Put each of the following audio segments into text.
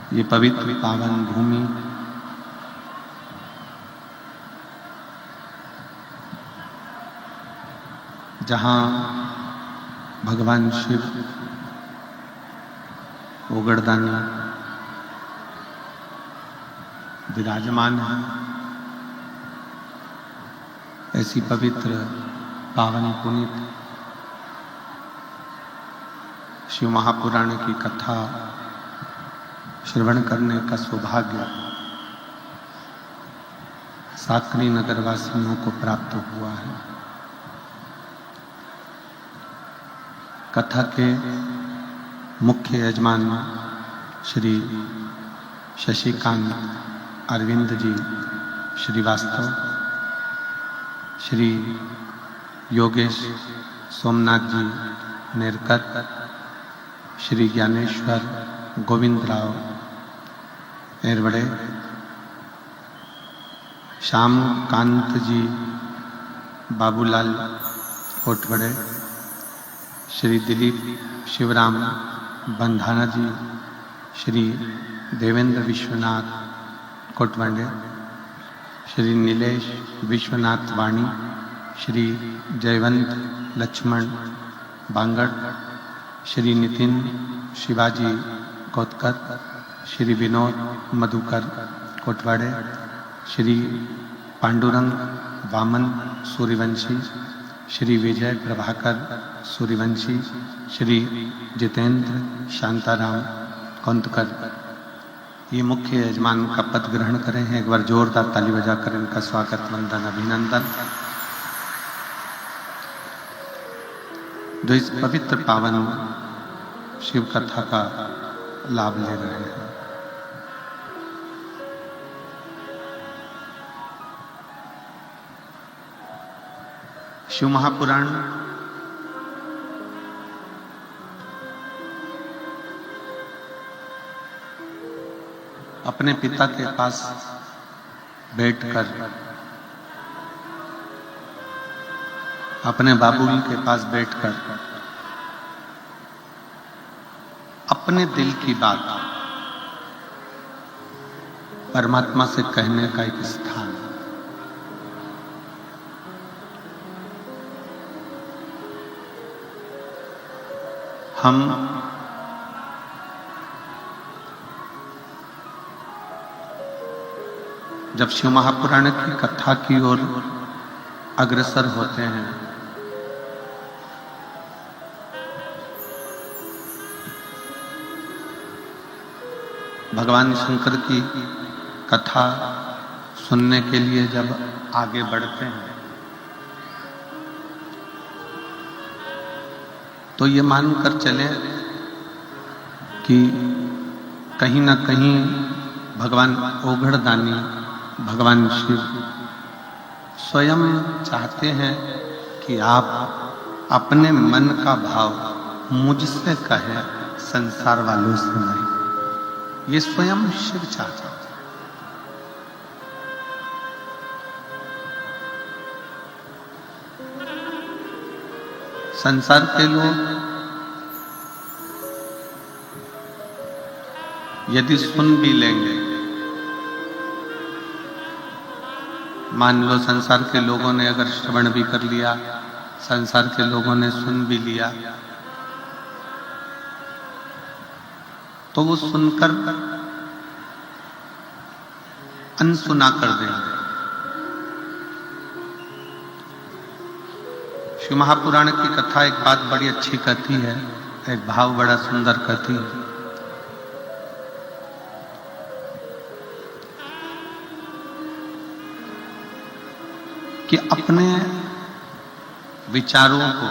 ये पवित्र पावन भूमि जहाँ भगवान शिव ओगड़दानी विराजमान है, ऐसी पवित्र पावन पुनीत शिव महापुराण की कथा श्रवण करने का सौभाग्य साकरी नगर वासियों को प्राप्त हुआ है। कथा के मुख्य यजमान श्री शशिकांत अरविंद जी श्रीवास्तव, श्री योगेश सोमनाथ जी नेरकर, श्री ज्ञानेश्वर गोविंद राव एरवड़े, श्याम कांत जी बाबूलाल कोटवड़े, श्री दिलीप शिवराम बंधाना जी, श्री देवेंद्र विश्वनाथ कोटवंडे, श्री नीलेश विश्वनाथ वाणी, श्री जयवंत लक्ष्मण बांगड़, श्री नितिन शिवाजी कोतकर, श्री विनोद मधुकर कोटवाड़े, श्री पांडुरंग वामन सूर्यवंशी, श्री विजय प्रभाकर सूर्यवंशी, श्री जितेंद्र शांताराम कौंतकर। ये मुख्य यजमान का पद ग्रहण करें हैं। एक बार जोरदार ताली बजाकर इनका स्वागत वंदन अभिनंदन। जो इस पवित्र पावन शिव कथा का लाभ ले रहे हैं। शिव महापुराण अपने पिता के पास बैठकर, अपने बाबूजी के पास बैठकर अपने दिल की बात परमात्मा से कहने का एक स्थान। हम जब शिव महापुराण की कथा की ओर अग्रसर होते हैं भगवान शंकर की कथा सुनने के लिए जब आगे बढ़ते हैं तो ये मानकर चले कि कहीं ना कहीं भगवान ओगड़दानी भगवान शिव स्वयं चाहते हैं कि आप अपने मन का भाव मुझसे कहें, संसार वालों से नहीं। ये स्वयं शिव चाहते हैं। संसार के लोग यदि सुन भी लेंगे, मान लो संसार के लोगों ने अगर श्रवण भी कर लिया, संसार के लोगों ने सुन भी लिया, तो वो सुनकर अनसुना कर देंगे। शिव महापुराण की कथा एक बात बड़ी अच्छी कहती है, एक भाव बड़ा सुंदर कहती है कि अपने विचारों को,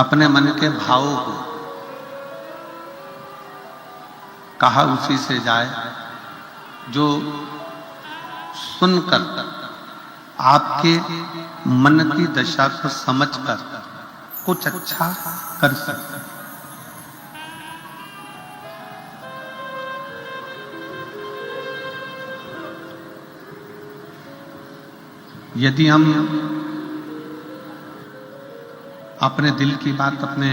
अपने मन के भावों को कहा उसी से जाए जो सुनकर आपके मन की दशा को समझकर कुछ अच्छा कर सकता। यदि हम अपने दिल की बात अपने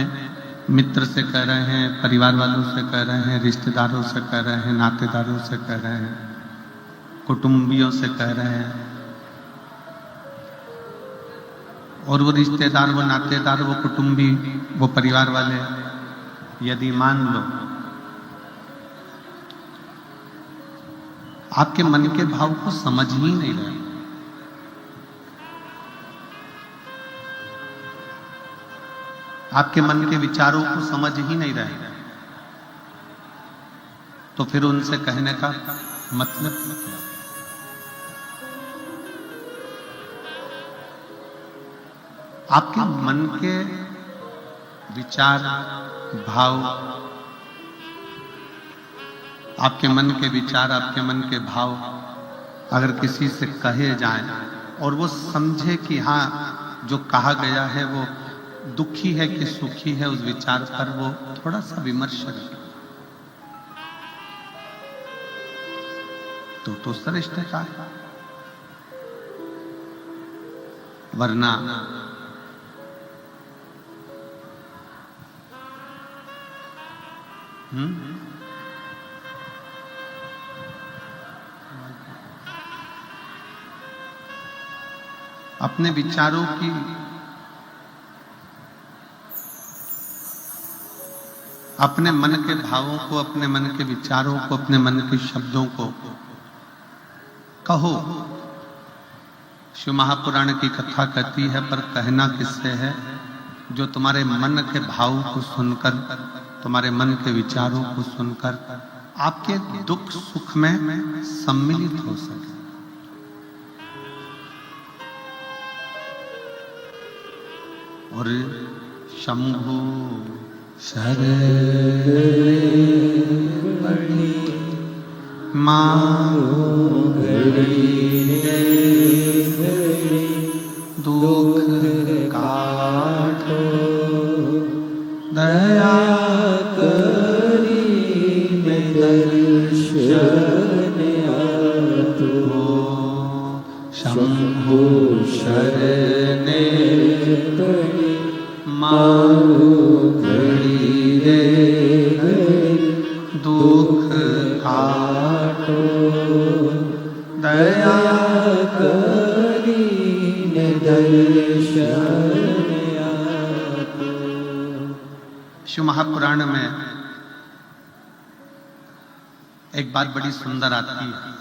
मित्र से कह रहे हैं, परिवार वालों से कह रहे हैं, रिश्तेदारों से कह रहे हैं, नातेदारों से कह रहे हैं, कुटुंबियों से कह रहे हैं। और वो रिश्तेदार, वो नातेदार, वो कुटुंबी, वो परिवार वाले यदि मान लो आपके मन के भाव को समझ ही नहीं रहे, आपके मन के विचारों को समझ ही नहीं रहे, तो फिर उनसे कहने का मतलब क्या? आपके मन के विचार, भाव, आपके मन के विचार, आपके मन के भाव अगर किसी से कहे जाएं और वो समझे कि हाँ जो कहा गया है वो दुखी है कि सुखी है, उस विचार पर वो थोड़ा सा विमर्श करे तो श्रेष्ठ है। वरना अपने विचारों की, अपने मन के भावों को, अपने मन के विचारों को, अपने मन के शब्दों को कहो। शिव महापुराण की कथा कहती है, पर कहना किससे है? जो तुम्हारे मन के भाव को सुनकर, तुम्हारे मन के विचारों को सुनकर आपके दुख सुख में सम्मिलित हो सके। और शंभु शरणे पड़ी मारो घड़ी दुख काटो दया करी में दर्शन आतो। शंभु शरणे पड़ी मारो घड़ी रे दुख काटो दया करी में दर्शन आतो। शिव महापुराण में एक बात बड़ी सुंदर आती है।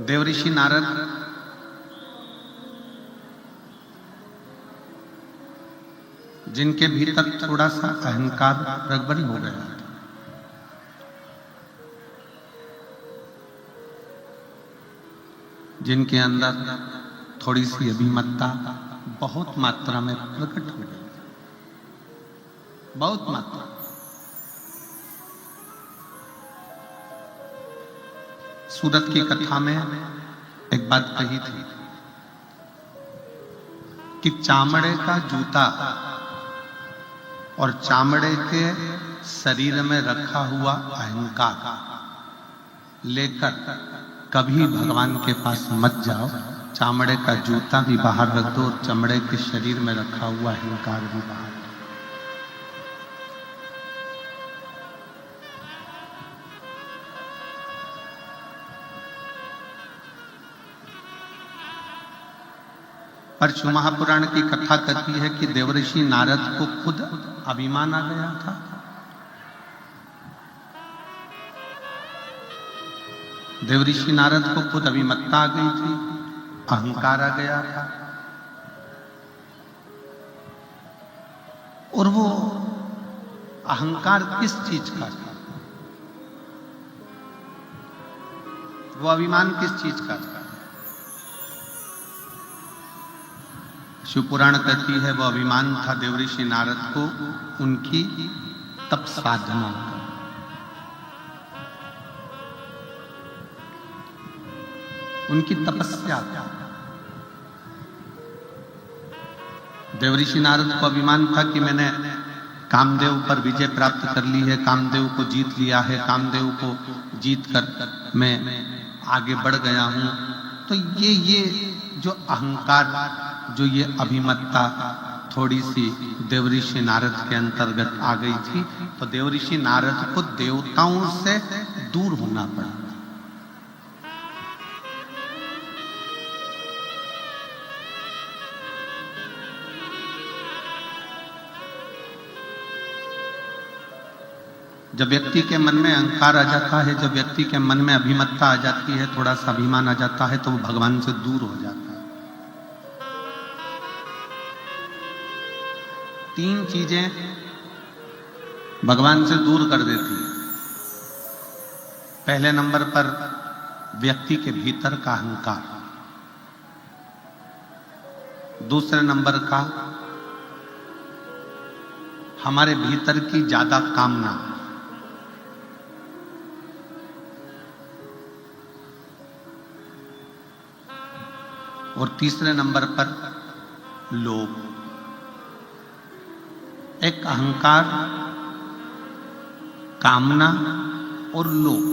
देवऋषि नारद जिनके भीतर थोड़ा सा अहंकार प्रबल हो गया था, जिनके अंदर थोड़ी सी अभिमतता बहुत मात्रा में प्रकट हो गई, बहुत मात्रा। सूरत की कथा में एक बात कही थी कि चामड़े का जूता और चामड़े के शरीर में रखा हुआ अहंकार लेकर कभी भगवान के पास मत जाओ। चामड़े का जूता भी बाहर रख दो और चमड़े के शरीर में रखा हुआ अहंकार भी बाहर। पर शिव महापुराण की कथा कहती है कि देवऋषि नारद को खुद अभिमान आ गया था। देवऋषि नारद को खुद अभिमत्ता आ गई थी, अहंकार आ गया था। और वो अहंकार किस चीज का था? वो अभिमान किस चीज का था? शिव पुराण कहती है वो अभिमान था देवऋषि नारद को उनकी तप साधना का। उनकी तपस्या का। देवऋषि नारद को अभिमान था कि मैंने कामदेव पर विजय प्राप्त कर ली है, कामदेव को जीत लिया है, कामदेव को जीत कर मैं आगे बढ़ गया हूं। तो ये जो अहंकार, जो ये अभिमत्ता थोड़ी सी देवऋषि नारद के अंतर्गत आ गई थी, तो देवऋषि नारद को देवताओं से दूर होना पड़ा। जब व्यक्ति के मन में अहंकार आ जाता है, जब व्यक्ति के मन में अभिमत्ता आ जाती है, थोड़ा सा अभिमान आ जाता है, तो वो भगवान से दूर हो जाता है। तीन चीजें भगवान से दूर कर देती है। पहले नंबर पर व्यक्ति के भीतर का अहंकार, दूसरे नंबर का हमारे भीतर की ज्यादा कामना, और तीसरे नंबर पर लोभ। एक अहंकार, कामना और लोभ,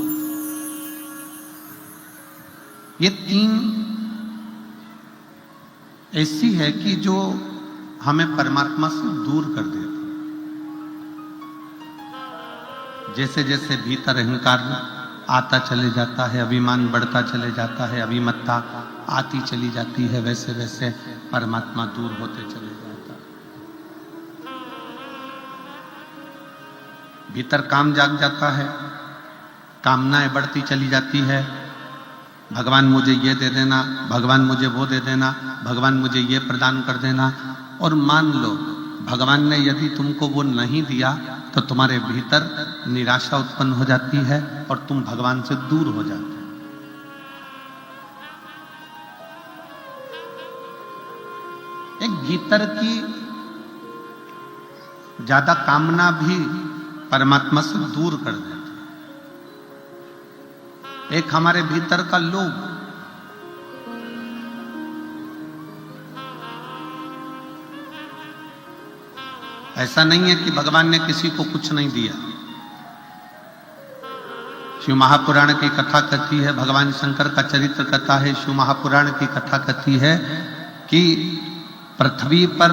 ये तीन ऐसी है कि जो हमें परमात्मा से दूर कर देती। जैसे जैसे भीतर अहंकार आता चले जाता है, अभिमान बढ़ता चले जाता है, अभिमत्ता आती चली जाती है, वैसे वैसे परमात्मा दूर होते चले जाता है। भीतर काम जाग जाता है, कामनाएं बढ़ती चली जाती है। भगवान मुझे ये दे देना, भगवान मुझे वो दे देना, भगवान मुझे ये प्रदान कर देना। और मान लो भगवान ने यदि तुमको वो नहीं दिया, तो तुम्हारे भीतर निराशा उत्पन्न हो जाती है और तुम भगवान से दूर हो जाते हो। एक भीतर की ज्यादा कामना भी परमात्मा से दूर कर देती है। एक हमारे भीतर का लोभ, ऐसा नहीं है कि भगवान ने किसी को कुछ नहीं दिया। शिव महापुराण की कथा कहती है, भगवान शंकर का चरित्र कथा है, शिव महापुराण की कथा कहती है कि पृथ्वी पर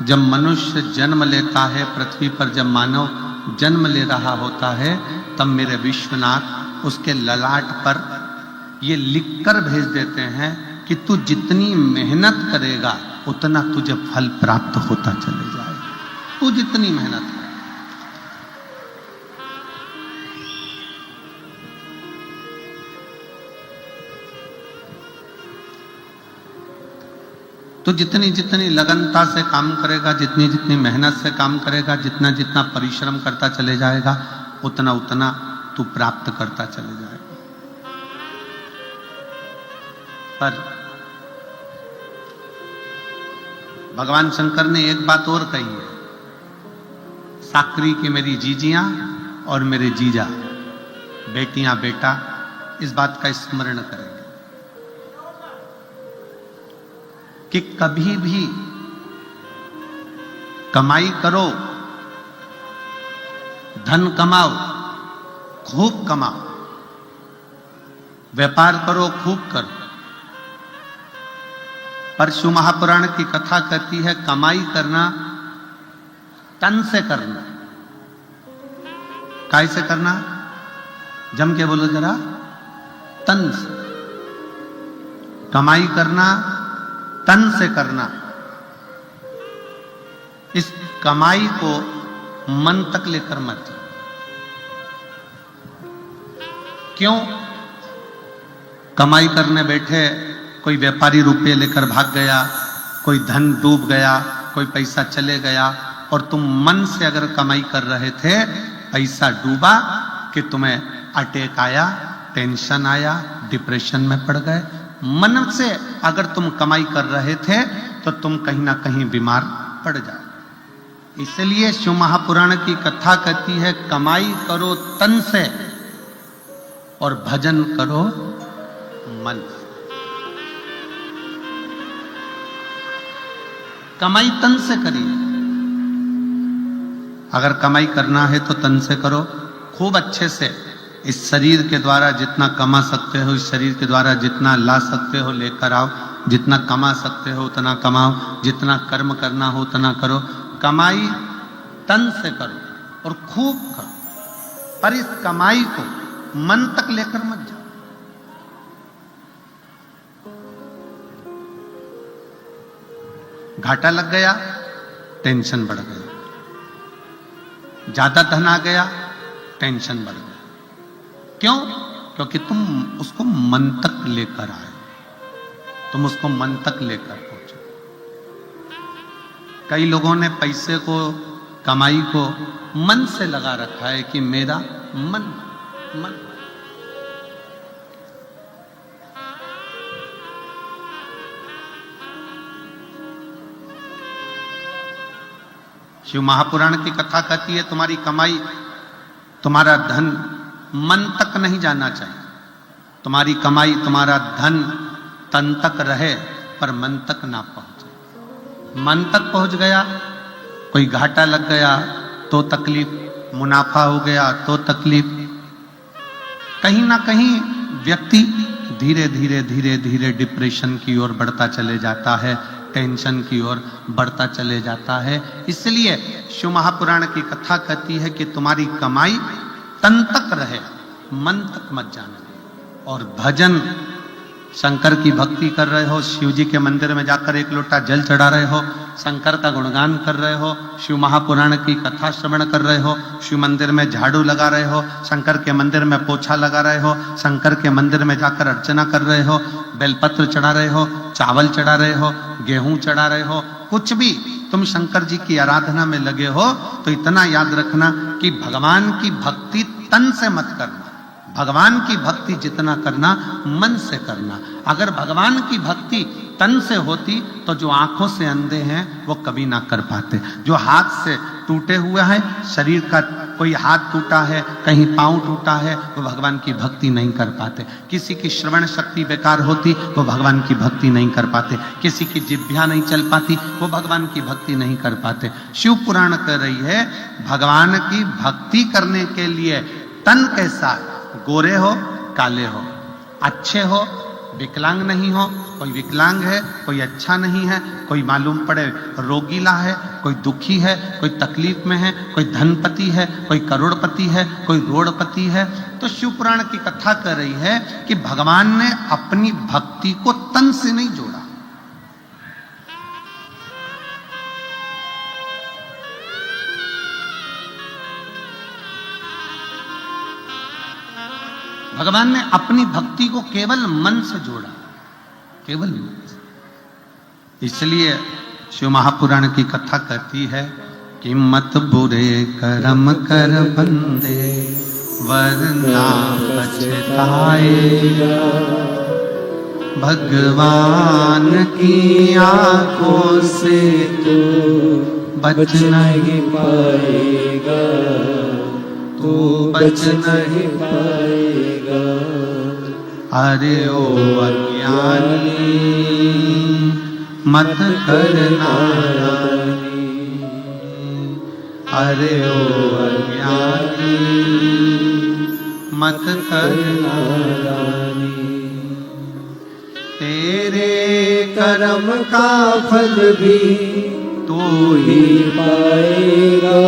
जब मनुष्य जन्म लेता है, पृथ्वी पर जब मानव जन्म ले रहा होता है, तब मेरे विश्वनाथ उसके ललाट पर ये लिखकर भेज देते हैं कि तू जितनी मेहनत करेगा उतना तुझे फल प्राप्त होता चले जाएगा। तू जितनी मेहनत करे, तो जितनी जितनी लगनता से काम करेगा, जितनी जितनी मेहनत से काम करेगा, जितना जितना परिश्रम करता चले जाएगा, उतना उतना तू प्राप्त करता चले जाएगा। पर भगवान शंकर ने एक बात और कही है, साकरी की मेरी जीजियां और मेरे जीजा, बेटियां बेटा, इस बात का स्मरण करेंगे कि कभी भी कमाई करो, धन कमाओ, खूब कमाओ, व्यापार करो, खूब करो, पर शिव महापुराण की कथा कहती है कमाई करना तन से करना। काय से करना? जम के बोलो जरा, तन से। कमाई करना तन से करना। इस कमाई को मन तक लेकर मत। क्यों? कमाई करने बैठे कोई व्यापारी रुपये लेकर भाग गया, कोई धन डूब गया, कोई पैसा चले गया, और तुम मन से अगर कमाई कर रहे थे, पैसा डूबा कि तुम्हें अटैक आया, टेंशन आया, डिप्रेशन में पड़ गए। मन से अगर तुम कमाई कर रहे थे तो तुम कहीं ना कहीं बीमार पड़ जाए। इसलिए शिव महापुराण की कथा कहती है कमाई करो तन से और भजन करो मन से। कमाई तन से करिए। अगर कमाई करना है तो तन से करो, खूब अच्छे से। इस शरीर के द्वारा जितना कमा सकते हो, इस शरीर के द्वारा जितना ला सकते हो लेकर आओ, जितना कमा सकते हो उतना कमाओ, जितना कर्म करना हो उतना करो। कमाई तन से करो और खूब करो, पर इस कमाई को मन तक लेकर मत जाओ। घाटा लग गया, टेंशन बढ़ गया, ज्यादा धन आ गया, टेंशन बढ़ गया। क्यों? क्योंकि तुम उसको मन तक लेकर आए, तुम उसको मन तक लेकर पहुंचे। कई लोगों ने पैसे को, कमाई को मन से लगा रखा है कि मेरा मन मन। शिव महापुराण की कथा कहती है तुम्हारी कमाई, तुम्हारा धन मन तक नहीं जाना चाहिए। तुम्हारी कमाई, तुम्हारा धन तन तक रहे पर मन तक ना पहुंचे। मन तक पहुंच गया, कोई घाटा लग गया तो तकलीफ, मुनाफा हो गया तो तकलीफ। कहीं ना कहीं व्यक्ति धीरे धीरे धीरे धीरे डिप्रेशन की ओर बढ़ता चले जाता है, टेंशन की ओर बढ़ता चले जाता है। इसलिए शिव महापुराण की कथा कहती है कि तुम्हारी कमाई तन तक रहे, मन तक मत जाने। और भजन, शंकर की भक्ति कर रहे हो, शिव जी के मंदिर में जाकर एक लोटा जल चढ़ा रहे हो, शंकर का गुणगान कर रहे हो, शिव महापुराण की कथा श्रवण कर रहे हो, शिव मंदिर में झाड़ू लगा रहे हो, शंकर के मंदिर में पोछा लगा रहे हो, शंकर के मंदिर में जाकर अर्चना कर रहे हो, बेलपत्र चढ़ा रहे हो, चावल चढ़ा रहे हो, गेहूं चढ़ा रहे हो, कुछ भी तुम शंकर जी की आराधना में लगे हो, तो इतना याद रखना कि भगवान की भक्ति तन से मत करना। भगवान की भक्ति जितना करना मन से करना। अगर भगवान की भक्ति तन से होती तो जो आंखों से अंधे हैं वो कभी ना कर पाते, जो हाथ से टूटे हुए हैं, शरीर का कोई हाथ टूटा है, कहीं पांव टूटा है, वो भगवान की भक्ति नहीं कर पाते। किसी की श्रवण शक्ति बेकार होती, वो भगवान की भक्ति नहीं कर पाते। किसी की जिह्वा नहीं चल पाती, वो भगवान की भक्ति नहीं कर पाते। शिव पुराण कह रही है भगवान की भक्ति करने के लिए तन के साथ, गोरे हो काले हो, अच्छे हो विकलांग नहीं हो, कोई विकलांग है कोई अच्छा नहीं है, कोई मालूम पड़े रोगीला है, कोई दुखी है, कोई तकलीफ में है, कोई धनपति है, कोई करोड़पति है, कोई रोड़पति है। तो शिव पुराण की कथा कर रही है कि भगवान ने अपनी भक्ति को तन से नहीं जोड़ा। भगवान ने अपनी भक्ति को केवल मन से जोड़ा, केवल मन से। इसलिए शिव महापुराण की कथा कहती है कि मत बुरे कर्म कर बंदे वरना पछताएगा, भगवान की आंखों से तू बच नहीं पाएगा, तू बच नहीं पाएगा। अरे ओ अज्ञानी मत करना रानी, अरे ओ अज्ञानी मत करना रानी। तेरे कर्म का फल भी तू ही पाएगा,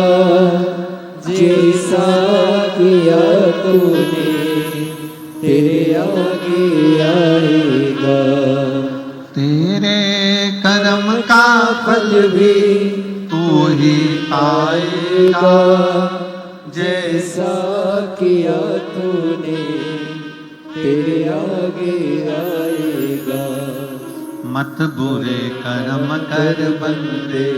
जैसा किया तूने तेरे आगे आएगा। तेरे कर्म का फल भी तू ही पाएगा, जैसा किया तूने तेरे आगे आएगा। मत बुरे कर्म कर बंदे,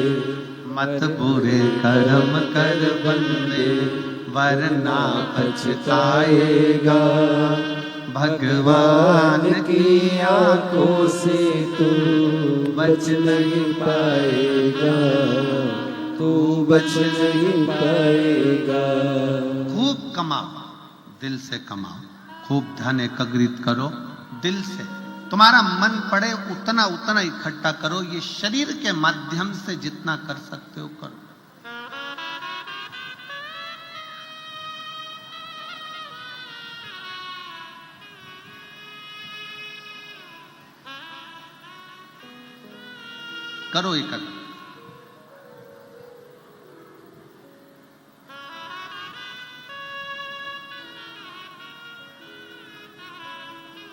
मत बुरे कर्म कर बंदे वरना पछताएगा, भगवान की आंखों से तू बच नहीं पाएगा, तू बच नहीं पाएगा। खूब कमाओ, दिल से कमाओ, खूब धन एकत्रित करो दिल से। तुम्हारा मन पड़े उतना उतना इकट्ठा करो, ये शरीर के माध्यम से जितना कर सकते हो करो। करो ये करो।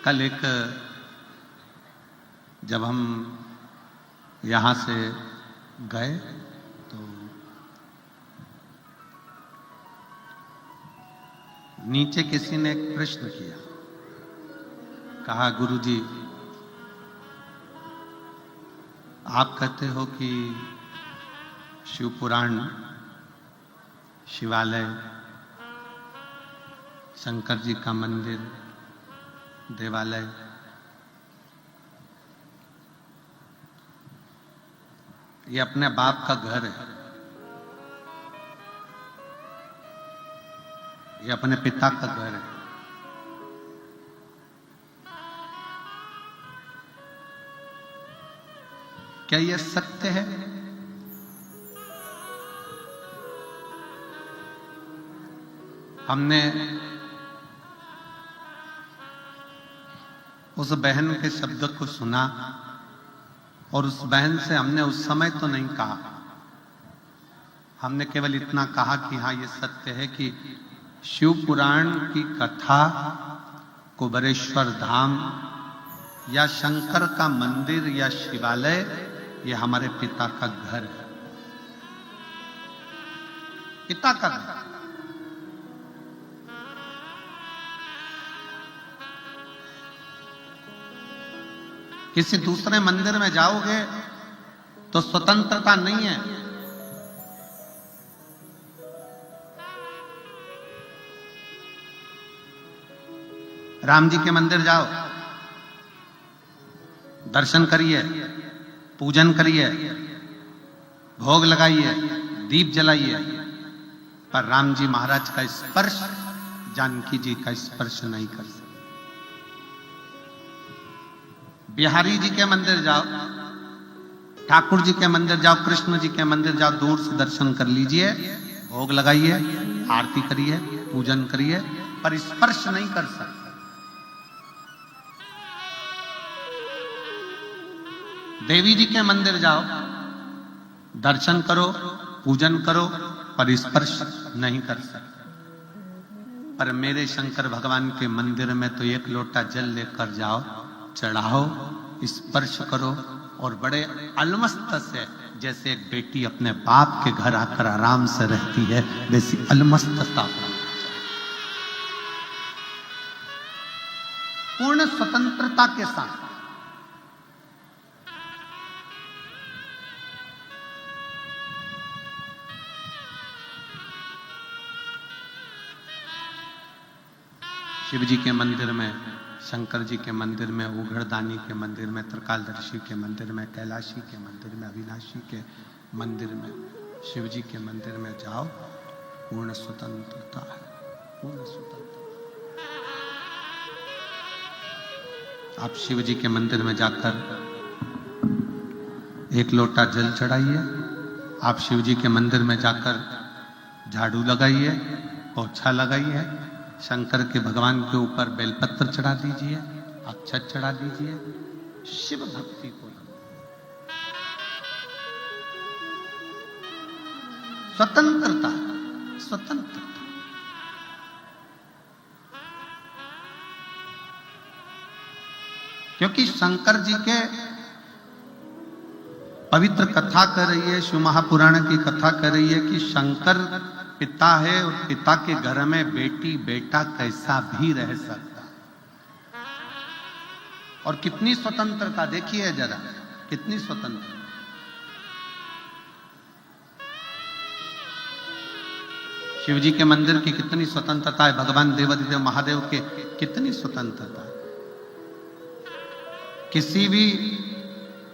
कल एक जब हम यहां से गए तो नीचे किसी ने एक प्रश्न किया, कहा गुरुजी आप कहते हो कि शिव पुराण, शिवालय, शंकर जी का मंदिर, देवालय ये अपने बाप का घर है, ये अपने पिता का घर है। क्या यह सत्य है? हमने उस बहन के शब्द को सुना और उस बहन से हमने उस समय तो नहीं कहा, हमने केवल इतना कहा कि हाँ ये सत्य है कि शिव पुराण की कथा, कुबेरेश्वर धाम या शंकर का मंदिर या शिवालय ये हमारे पिता का घर है, पिता का घर। किसी दूसरे मंदिर में जाओगे तो स्वतंत्रता नहीं है। राम जी के मंदिर जाओ, दर्शन करिए, पूजन करिए, भोग लगाइए, दीप जलाइए, पर राम जी महाराज का स्पर्श, जानकी जी का स्पर्श नहीं कर सकते। बिहारी जी के मंदिर जाओ, ठाकुर जी के मंदिर जाओ, कृष्ण जी के मंदिर जाओ, दूर से दर्शन कर लीजिए, भोग लगाइए, आरती करिए, पूजन करिए, पर स्पर्श नहीं कर सकते। देवी जी के मंदिर जाओ, दर्शन करो, पूजन करो, पर स्पर्श नहीं कर सकते। पर मेरे शंकर भगवान के मंदिर में तो एक लोटा जल लेकर जाओ, चढ़ाओ, स्पर्श करो और बड़े अलमस्त से, जैसे एक बेटी अपने बाप के घर आकर आराम से रहती है, वैसी अलमस्तता, पूर्ण स्वतंत्रता के साथ। शिव जी के मंदिर में, शंकर जी के मंदिर में, उघड़दानी के मंदिर में, त्रिकालदर्शी के मंदिर में, कैलाशी के मंदिर में, अविनाशी के मंदिर में, शिव जी के मंदिर में जाओ, पूर्ण स्वतंत्रता है, पूर्ण स्वतंत्रता। आप शिव जी के मंदिर में जाकर एक लोटा जल चढ़ाइए, आप शिव जी के मंदिर में जाकर झाड़ू लगाइए, पोछा लगाइए, शंकर के भगवान के ऊपर बेलपत्र चढ़ा दीजिए, अक्षत चढ़ा दीजिए, शिव भक्ति को। स्वतंत्रता, स्वतंत्रता। क्योंकि शंकर जी के पवित्र कथा कर रही है, शिव महापुराण की कथा कर रही है कि शंकर पिता है और पिता के घर में बेटी बेटा कैसा भी रह सकता है। और कितनी स्वतंत्रता देखिए जरा, कितनी स्वतंत्रता। शिव जी के मंदिर की कितनी स्वतंत्रता है, भगवान देवाधिदेव महादेव के कितनी स्वतंत्रता है। किसी भी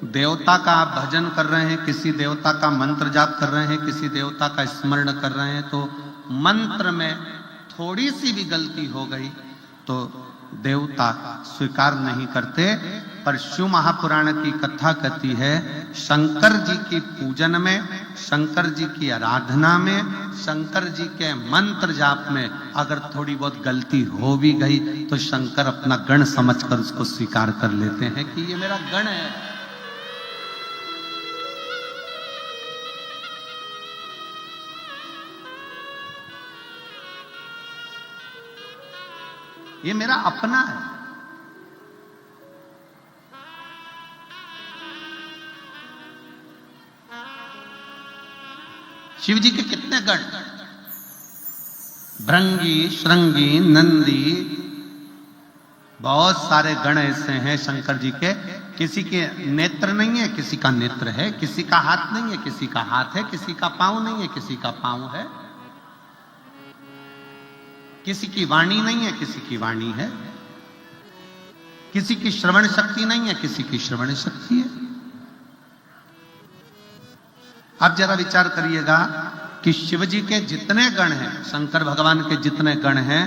देवता का आप भजन कर रहे हैं, किसी देवता का मंत्र जाप कर रहे हैं, किसी देवता का स्मरण कर रहे हैं, तो मंत्र में थोड़ी सी भी गलती हो गई तो देवता स्वीकार नहीं करते। पर शिव महापुराण की कथा कहती है, शंकर जी की पूजन में, शंकर जी की आराधना में, शंकर जी के मंत्र जाप में अगर थोड़ी बहुत गलती हो भी गई तो शंकर अपना गण समझकर उसको स्वीकार कर लेते हैं कि ये मेरा गण है। ये मेरा अपना है। शिव जी के कितने गण, भृंगी, श्रृंगी, नंदी, बहुत सारे गण ऐसे हैं शंकर जी के। किसी के नेत्र नहीं है, किसी का नेत्र है, किसी का हाथ नहीं है, किसी का हाथ है, किसी का पांव नहीं है, किसी का पांव है, किसी की वाणी नहीं है, किसी की वाणी है, किसी की श्रवण शक्ति नहीं है, किसी की श्रवण शक्ति है। अब जरा विचार करिएगा कि शिव जी के जितने गण हैं, शंकर भगवान के जितने गण हैं,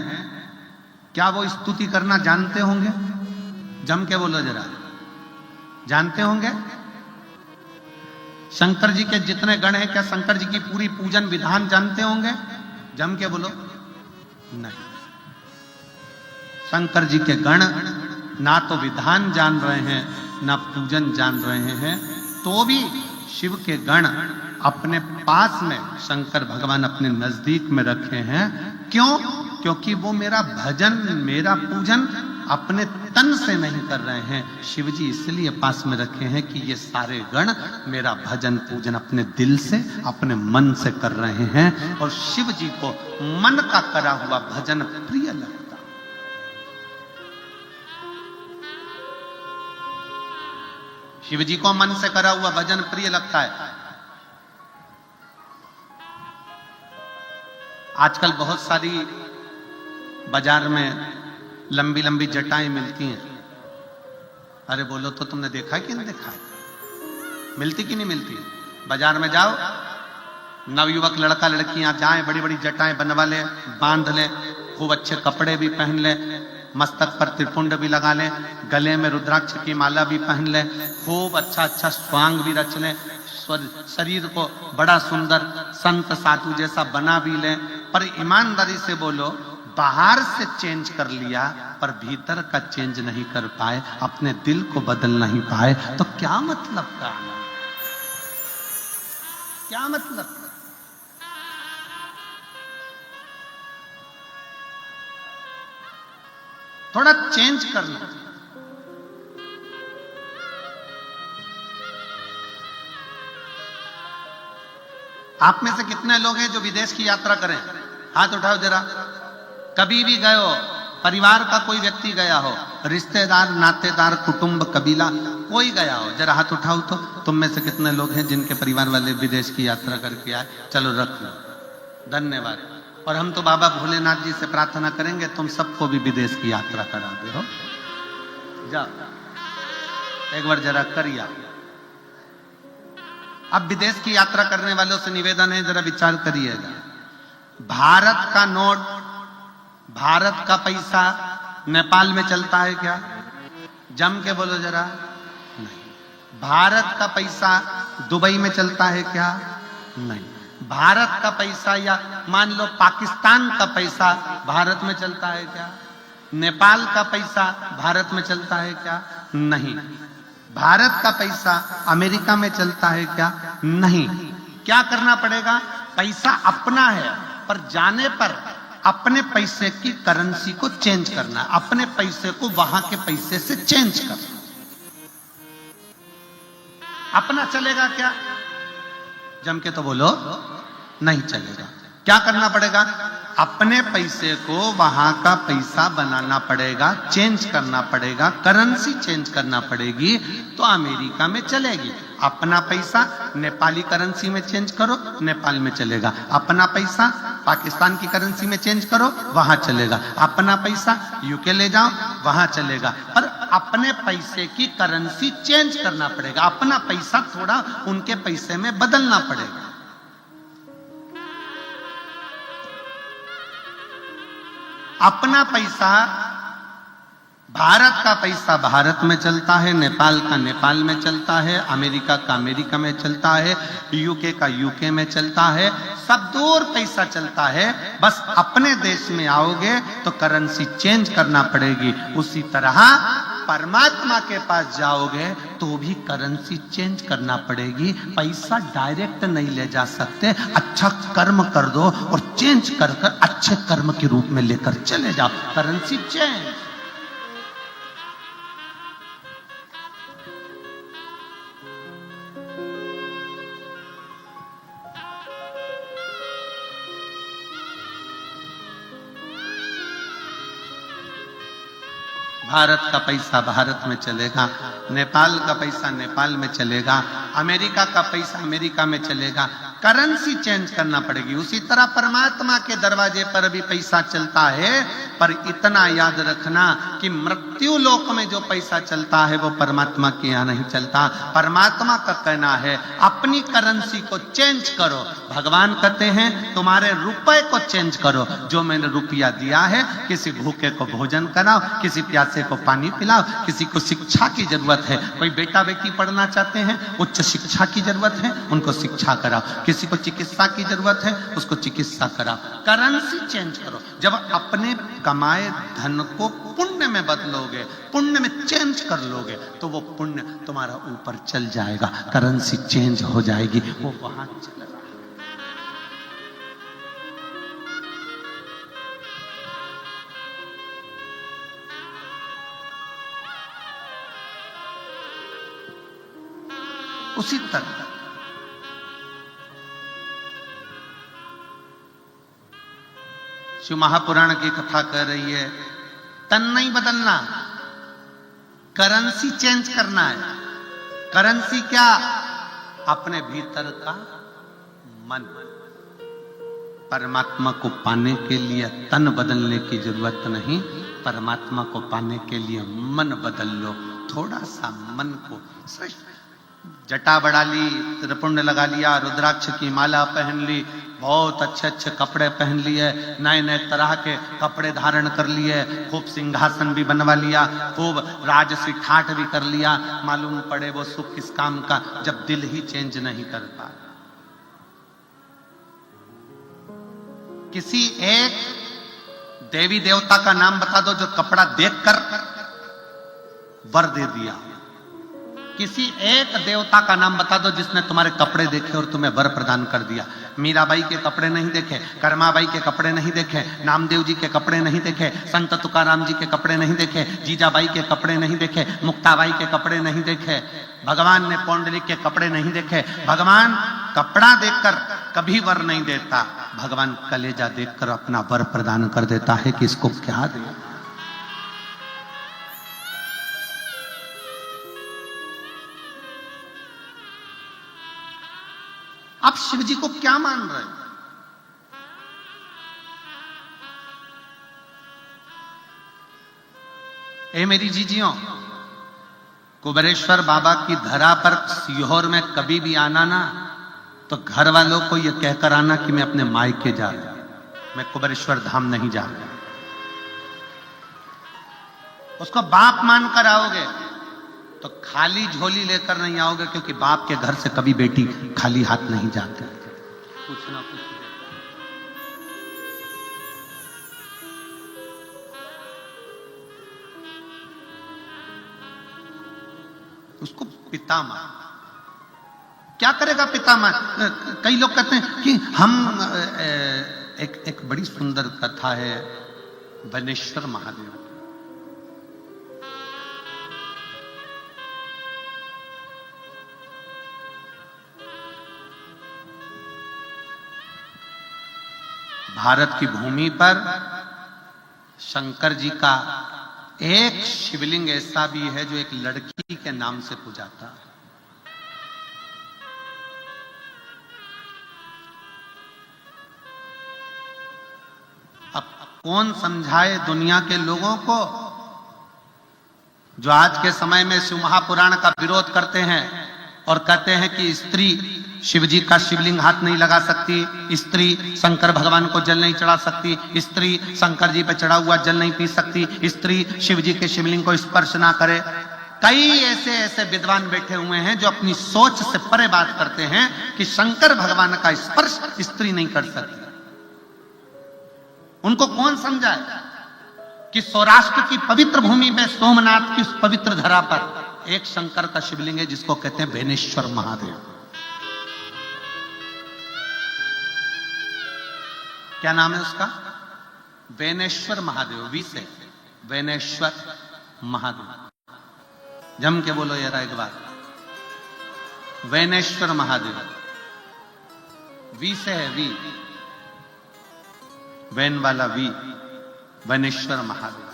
क्या वो स्तुति करना जानते होंगे? जम के बोलो जरा, जानते होंगे? शंकर जी के जितने गण हैं, क्या शंकर जी की पूरी पूजन विधान जानते होंगे? जम के बोलो। नहीं, शंकर जी के गण ना तो विधान जान रहे हैं, ना पूजन जान रहे हैं, तो भी शिव के गण अपने पास में शंकर भगवान अपने नजदीक में रखे हैं। क्यों? क्योंकि वो मेरा भजन, मेरा पूजन अपने तन से नहीं कर रहे हैं। शिव जी इसलिए पास में रखे हैं कि ये सारे गण मेरा भजन पूजन अपने दिल से, अपने मन से कर रहे हैं, और शिव जी को मन का करा हुआ भजन प्रिय लगता। शिव जी को मन से करा हुआ भजन प्रिय लगता है। आजकल बहुत सारी बाजार में लंबी लंबी जटाएं मिलती हैं। अरे बोलो तो, तुमने देखा है कि नहीं देखा है? मिलती कि नहीं मिलती? बाजार में जाओ, नवयुवक लड़का लड़कियां जाएं, बड़ी बड़ी जटाएं बनवा ले, बांध ले, खूब अच्छे कपड़े भी पहन ले, मस्तक पर त्रिपुंड भी लगा ले, गले में रुद्राक्ष की माला भी पहन ले, खूब अच्छा अच्छा स्वांग भी रच ले, शरीर को बड़ा सुंदर संत साधु जैसा बना भी ले। पर ईमानदारी से बोलो, बाहर से चेंज कर लिया पर भीतर का चेंज नहीं कर पाए, अपने दिल को बदल नहीं पाए, तो क्या मतलब का? क्या मतलब? थोड़ा चेंज करना। आप में से कितने लोग हैं जो विदेश की यात्रा करें? हाथ उठाओ जरा। कभी भी गए हो, परिवार का कोई व्यक्ति गया हो, रिश्तेदार, नातेदार, कुटुंब, कबीला, कोई गया हो, जरा हाथ उठाओ तो। तुम में से कितने लोग हैं जिनके परिवार वाले विदेश की यात्रा करके आए? चलो रख लो, धन्यवाद। और हम तो बाबा भोलेनाथ जी से प्रार्थना करेंगे तुम सबको भी विदेश की यात्रा करा दे। हो जाओ एक बार जरा करिए। अब विदेश की यात्रा करने वालों से निवेदन है, जरा विचार करिएगा। भारत का नोट, भारत का पैसा नेपाल में चलता है क्या? जम के बोलो जरा। नहीं। भारत का पैसा दुबई में चलता है क्या? नहीं। भारत का पैसा या मान लो पाकिस्तान का पैसा भारत में चलता है क्या? नेपाल का पैसा भारत में चलता है क्या? नहीं। भारत का पैसा अमेरिका में चलता है क्या? नहीं। क्या करना पड़ेगा? पैसा अपना है, पर जाने पर अपने पैसे की करेंसी को चेंज करना, अपने पैसे को वहां के पैसे से चेंज करना। अपना चलेगा क्या? जम के तो बोलो, नहीं चलेगा। क्या करना पड़ेगा? अपने पैसे को वहां का पैसा बनाना पड़ेगा, चेंज करना पड़ेगा, करेंसी चेंज करना पड़ेगी, तो अमेरिका में चलेगी। अपना पैसा नेपाली करेंसी में चेंज करो, नेपाल में चलेगा। अपना पैसा पाकिस्तान की करेंसी में चेंज करो, वहां चलेगा। अपना पैसा यूके ले जाओ, वहां चलेगा। पर अपने पैसे की करेंसी चेंज करना पड़ेगा, अपना पैसा थोड़ा उनके पैसे में बदलना पड़ेगा। अपना पैसा, भारत का पैसा भारत में चलता है, नेपाल का नेपाल में चलता है, अमेरिका का अमेरिका में चलता है, यूके का यूके में चलता है, सब दूर पैसा चलता है। बस अपने देश में आओगे तो करेंसी चेंज करना पड़ेगी। उसी तरह परमात्मा के पास जाओगे तो भी करेंसी चेंज करना पड़ेगी, पैसा डायरेक्ट नहीं ले जा सकते। अच्छा कर्म कर दो और चेंज कर कर अच्छे कर्म के रूप में लेकर चले जाओ, करेंसी चेंज। भारत का पैसा भारत में चलेगा, नेपाल का पैसा नेपाल में चलेगा, अमेरिका का पैसा अमेरिका में चलेगा, करेंसी चेंज करना पड़ेगी। उसी तरह परमात्मा के दरवाजे पर भी पैसा चलता है, पर इतना याद रखना कि मृत्यु लोक में जो पैसा चलता है वो परमात्मा के यहाँ नहीं चलता। परमात्मा का कहना है अपनी करेंसी को चेंज करो। भगवान कहते हैं तुम्हारे रुपए को चेंज करो। जो मैंने रुपया दिया है, किसी भूखे को भोजन कराओ, किसी प्यासे को पानी पिलाओ, किसी को शिक्षा की जरूरत है, कोई बेटा बेटी पढ़ना चाहते हैं, उच्च शिक्षा की जरूरत है, उनको शिक्षा कराओ, किसी को चिकित्सा की जरूरत है, उसको चिकित्सा कराओ। करेंसी चेंज करो। जब अपने कमाए धन को पुण्य में बदलोगे, पुण्य में चेंज कर लोगे, तो वो पुण्य तुम्हारा ऊपर चल जाएगा, करेंसी चेंज हो जाएगी, वो वहां चला जाएगा। उसी तरह शिव महापुराण की कथा कह रही है, तन नहीं बदलना, करेंसी चेंज करना है। करेंसी क्या? अपने भीतर का मन। परमात्मा को पाने के लिए तन बदलने की जरूरत नहीं, परमात्मा को पाने के लिए मन बदल लो। थोड़ा सा मन को श्रेष्ठ, जटा बढ़ा ली, त्रिपुंड लगा लिया, रुद्राक्ष की माला पहन ली, बहुत अच्छे अच्छे कपड़े पहन लिए, नए नए तरह के कपड़े धारण कर लिए, खूब सिंहासन भी बनवा लिया, खूब राजसी ठाठ भी कर लिया, मालूम पड़े वो सुख किस काम का, जब दिल ही चेंज नहीं करता। किसी एक देवी देवता का नाम बता दो जो कपड़ा देखकर वर दे दिया। किसी एक देवता का नाम बता दो जिसने तुम्हारे कपड़े देखे और तुम्हें वर प्रदान कर दिया। मीराबाई के कपड़े नहीं देखे, कर्माबाई के कपड़े नहीं देखे, नामदेव जी के कपड़े नहीं देखे, संत तुकाराम जी के कपड़े नहीं देखे, जीजाबाई के कपड़े नहीं देखे, मुक्ताबाई के कपड़े नहीं देखे, भगवान ने पौंडलिक के कपड़े नहीं देखे। भगवान कपड़ा देखकर कभी वर नहीं देता, भगवान कलेजा देखकर अपना वर प्रदान कर देता है कि इसको क्या दे। आप शिव जी को क्या मान रहे हैं? ए मेरी जीजियों, कुबेरेश्वर बाबा की धरा पर सीहोर में कभी भी आना ना, तो घर वालों को यह कहकर आना कि मैं अपने मायके जा रहा हूं, मैं कुबेरेश्वर धाम नहीं जा रहा। उसको बाप मानकर आओगे तो खाली झोली लेकर नहीं आओगे, क्योंकि बाप के घर से कभी बेटी खाली हाथ नहीं जाती, कुछ ना कुछ। उसको पिता मान। क्या करेगा पिता मान? कई लोग कहते हैं कि हम एक बड़ी सुंदर कथा है बनेश्वर महादेव। भारत की भूमि पर शंकर जी का एक शिवलिंग ऐसा भी है जो एक लड़की के नाम से पूजाता है। अब कौन समझाए दुनिया के लोगों को जो आज के समय में शिव महापुराण का विरोध करते हैं और कहते हैं कि स्त्री शिवजी का शिवलिंग हाथ नहीं लगा सकती, स्त्री शंकर भगवान को जल नहीं चढ़ा सकती, स्त्री शंकर जी पे चढ़ा हुआ जल नहीं पी सकती, स्त्री शिवजी के शिवलिंग को स्पर्श ना करे। कई ऐसे विद्वान बैठे हुए हैं जो अपनी सोच से परे बात करते हैं कि शंकर भगवान का स्पर्श स्त्री नहीं कर सकती। उनको कौन समझाए? कि सौराष्ट्र की पवित्र भूमि में सोमनाथ की उस पवित्र धरा पर एक शंकर का शिवलिंग है जिसको कहते हैं बेनेश्वर महादेव। क्या नाम है उसका? बेनेश्वर महादेव। वी से बेनेश्वर महादेव। जम के बोलो यार एक बार, बेनेश्वर महादेव। वी से है, वी, वैन वाला वी, बेनेश्वर महादेव।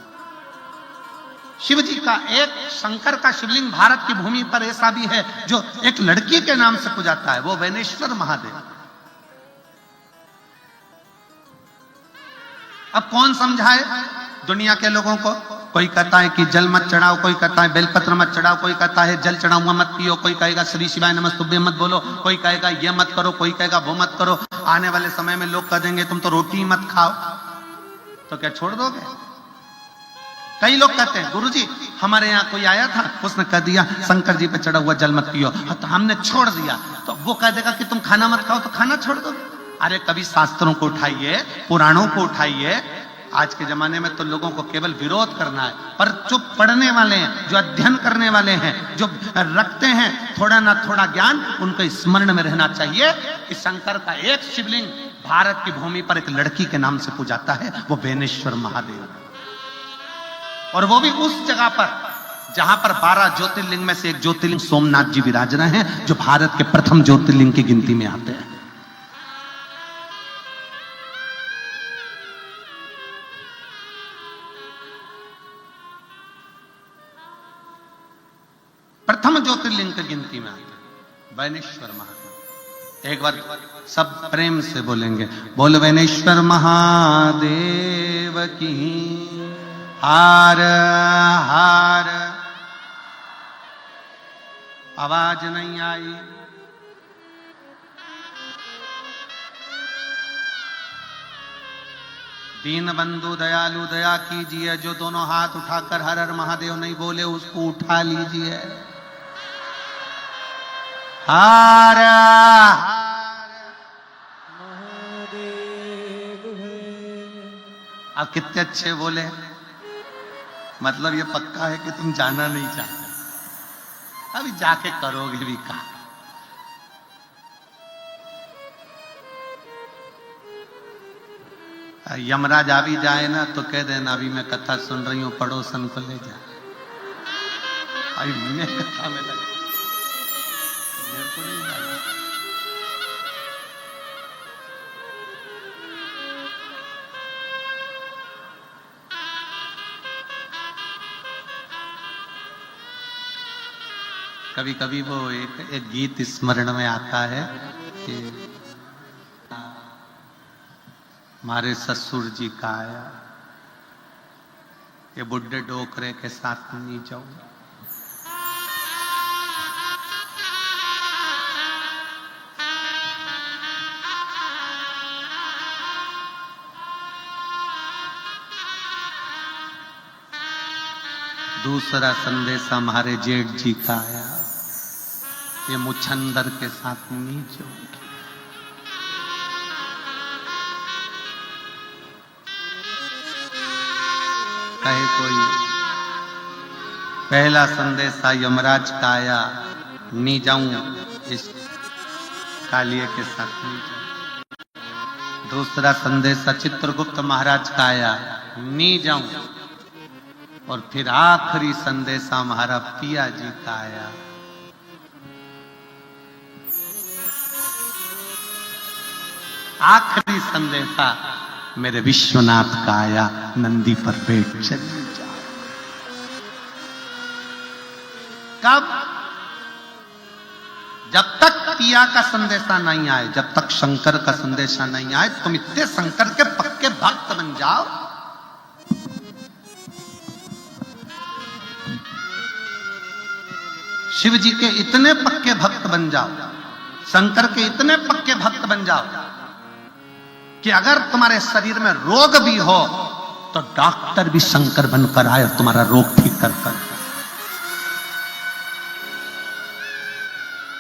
शिव जी का एक शंकर का शिवलिंग भारत की भूमि पर ऐसा भी है जो एक लड़की के नाम से पूजाता है, वो बेनेश्वर महादेव। अब कौन समझाए दुनिया के लोगों को? कोई कहता है कि जल मत चढ़ाओ, कोई कहता है बेलपत्र मत चढ़ाओ, कोई कहता है जल चढ़ा हुआ मत पियो, कोई कहेगा श्री शिवाय नमस्तुभ्यं मत बोलो, कोई कहेगा ये मत करो, कोई कहेगा वो मत करो। आने वाले समय में लोग कह देंगे तुम तो रोटी मत खाओ, तो क्या छोड़ दोगे? कई लोग कहते हैं गुरुजी हमारे यहाँ कोई आया था, उसने कह दिया शंकर जी पे चढ़ा हुआ जल मत पियो, तो हमने छोड़ दिया। तो वो कह देगा कि तुम खाना मत खाओ, तो खाना छोड़ दोगे? अरे कभी शास्त्रों को उठाइए, पुराणों को उठाइए। आज के जमाने में तो लोगों को केवल विरोध करना है, पर जो पढ़ने वाले हैं, जो अध्ययन करने वाले हैं, जो रखते हैं थोड़ा ना थोड़ा ज्ञान, उनको स्मरण में रहना चाहिए कि शंकर का एक शिवलिंग भारत की भूमि पर एक लड़की के नाम से पूजाता है, वो बेनेश्वर महादेव। और वो भी उस जगह पर जहां पर 12 ज्योतिर्लिंग में से एक ज्योतिर्लिंग सोमनाथ जी विराज रहे हैं, जो भारत के प्रथम ज्योतिर्लिंग की गिनती में आते हैं। प्रथम ज्योतिर्लिंग की गिनती में आते हैं बेनेश्वर महादेव। एक बार सब प्रेम से बोलेंगे, बोल बेनेश्वर महादेव की हार हार। आवाज नहीं आई। दीन बंधु दयालु दया कीजिए, जो दोनों हाथ उठाकर हर हर महादेव नहीं बोले उसको उठा लीजिए। हार हार महादेव। आप कितने अच्छे बोले, मतलब ये पक्का है कि तुम जाना नहीं चाहते, अभी जाके करोगे भी कहा। यमराज आ भी जाए ना तो कह देना अभी मैं कथा सुन रही हूं, पड़ोसन को ले जा। अभी मैं कथा में लगे, मेरे को नहीं जाना। कभी कभी वो एक गीत स्मरण में आता है कि हमारे ससुर जी का आया, ये बुढ़े डोकरे के साथ नहीं जाऊं। दूसरा संदेशा हमारे जेठ जी का आया, ये मुछंदर के साथ नहीं जाऊंगी। कहे कोई पहला संदेशा यमराज का आया, नहीं जाऊं इस कालिए के साथ नहीं जाऊं। दूसरा संदेशा चित्रगुप्त महाराज का आया, नहीं जाऊं। और फिर आखिरी संदेशा हमारा पिया जी का आया, आखिरी संदेशा मेरे विश्वनाथ का आया, नंदी पर बैठ चली जा। कब? जब तक पिया का संदेशा नहीं आए, जब तक शंकर का संदेशा नहीं आए, तुम इतने शंकर के पक्के भक्त बन जाओ। शिव जी के इतने पक्के भक्त बन जाओ, शंकर के इतने पक्के भक्त बन जाओ कि अगर तुम्हारे शरीर में रोग भी हो तो डॉक्टर भी शंकर बनकर आए और तुम्हारा रोग ठीक कर।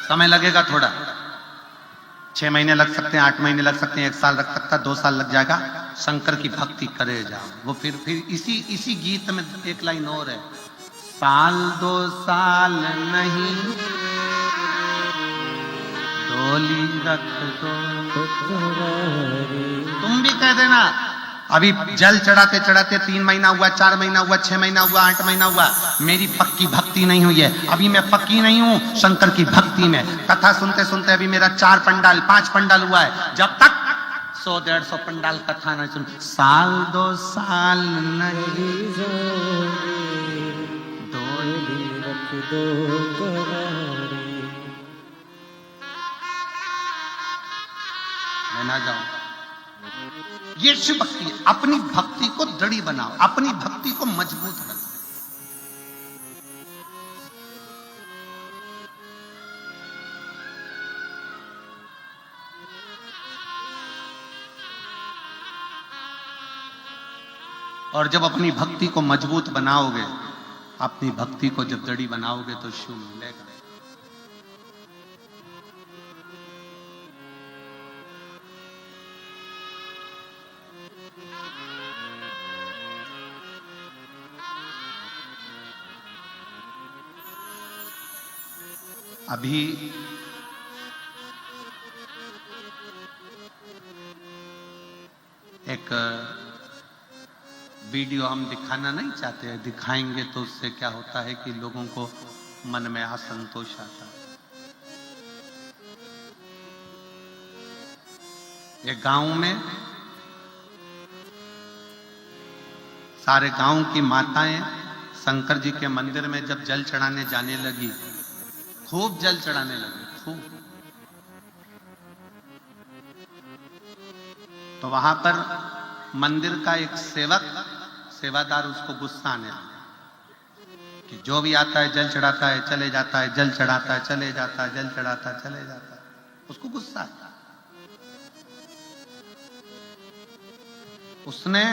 समय लगेगा थोड़ा, 6 महीने लग सकते हैं, 8 महीने लग सकते हैं, 1 साल लग सकता है, 2 साल लग जाएगा, शंकर की भक्ति करे जाओ। वो फिर इसी गीत में एक लाइन और है, साल 2 साल नहीं डोली रख दो। तुम भी कह देना, अभी जल चढ़ाते चढ़ाते 3 महीना हुआ, 4 महीना हुआ, 6 महीना हुआ, 8 महीना हुआ, मेरी पक्की भक्ति नहीं हुई है, अभी मैं पक्की नहीं हूं शंकर की भक्ति में। कथा सुनते सुनते अभी मेरा 4 पंडाल 5 पंडाल हुआ है, जब तक 100-150 पंडाल कथा नहीं सुन, साल 2 साल नहीं डोली रख दो। मैं ना जाऊं, ये शिव भक्ति है। अपनी भक्ति को दृढ़ बनाओ, अपनी भक्ति को मजबूत करो। और जब अपनी भक्ति को मजबूत बनाओगे, अपनी भक्ति को जब दृढ़ बनाओगे तो शिव मिलेगा। अभी एक वीडियो हम दिखाना नहीं चाहते हैं, दिखाएंगे तो उससे क्या होता है कि लोगों को मन में असंतोष आता है। एक गांव में सारे गांव की माताएं शंकर जी के मंदिर में जब जल चढ़ाने जाने लगी, खूब जल चढ़ाने लगी, खूब, तो वहां पर मंदिर का एक सेवादार उसको गुस्सा आने लगा कि जो भी आता है जल चढ़ाता है चले जाता है, जल चढ़ाता है चले जाता है, जल चढ़ाता है चले जाता है, उसको गुस्सा आया। उसने